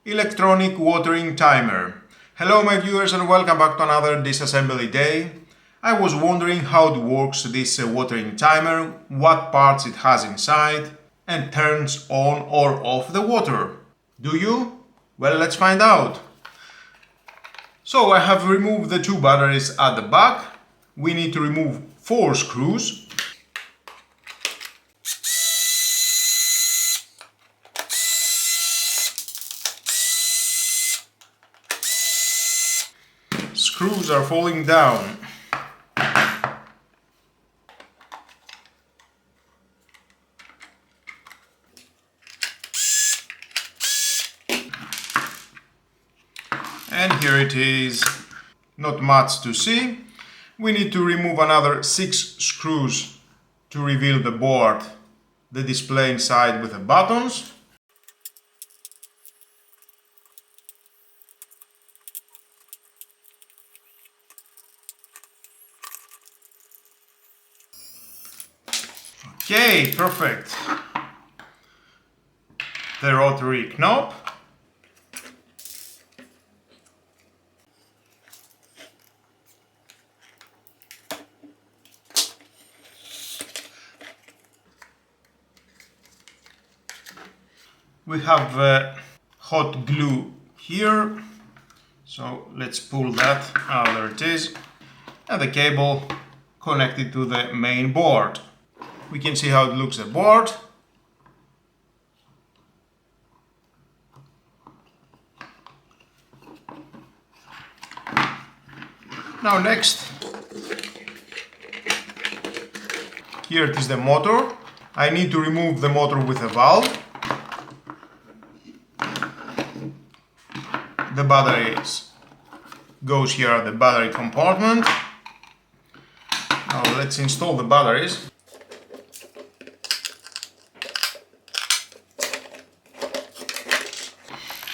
Electronic watering timer. Hello my viewers and welcome back to another disassembly day. I was wondering how it works this watering timer, what parts it has inside and turns on or off the water. Do you? Well, let's find out. So I have removed the two batteries at the back. We need to remove 4 screws. Screws are falling down. And here it is. Not much to see. We need to remove another 6 screws to reveal the board, the display inside with the buttons. Okay, perfect. The rotary knob. We have hot glue here, so let's pull that. There it is. And the cable connected to the main board. We can see how it looks the board. Now next, here it is the motor. I need to remove the motor with a valve. The batteries goes here at the battery compartment. Now let's install the batteries.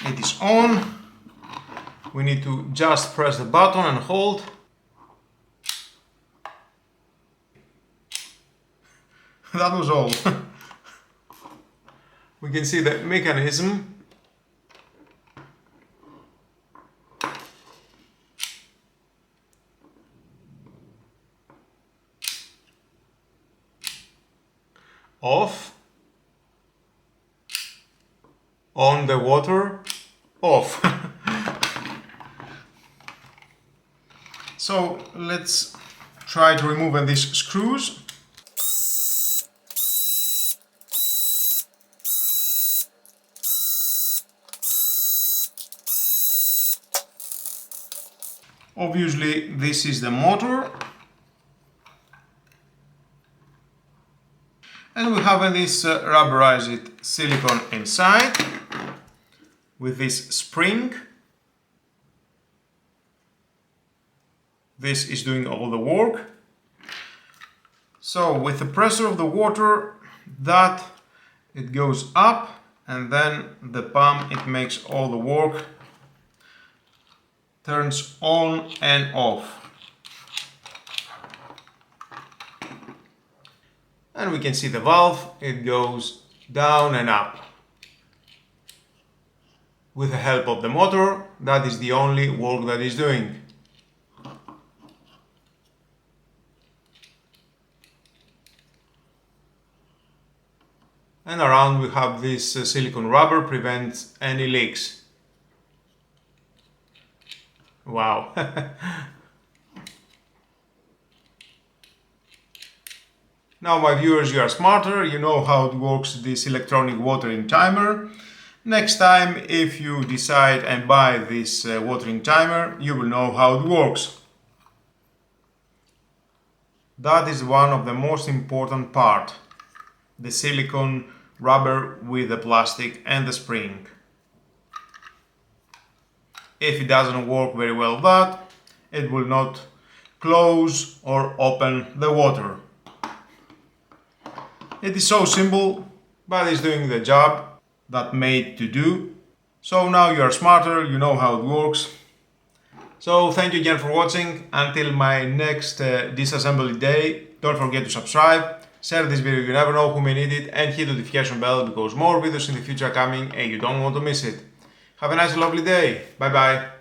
It is on. We need to just press the button and hold. That was all. We can see the mechanism. Off. On the water. Off. So let's try to remove these screws. Obviously this is the motor. And we have this rubberized silicone inside with this spring. This is doing all the work. So with the pressure of the water, that it goes up, and then the pump, it makes all the work, turns on and off. And we can see the valve, it goes down and up. With the help of the motor, that is the only work that is doing. And around we have this silicone rubber, prevents any leaks. Wow. Now my viewers, you are smarter, you know how it works, this electronic watering timer. Next time, if you decide and buy this watering timer, you will know how it works. That is one of the most important part. The silicone rubber with the plastic and the spring. If it doesn't work very well that, it will not close or open the water. It is so simple, but it's doing the job that made to do. So now you are smarter, you know how it works. So thank you again for watching. Until my next disassembly day, don't forget to subscribe. Share this video, you never know who may need it, and hit the notification bell because more videos in the future are coming and you don't want to miss it. Have a nice lovely day. Bye bye.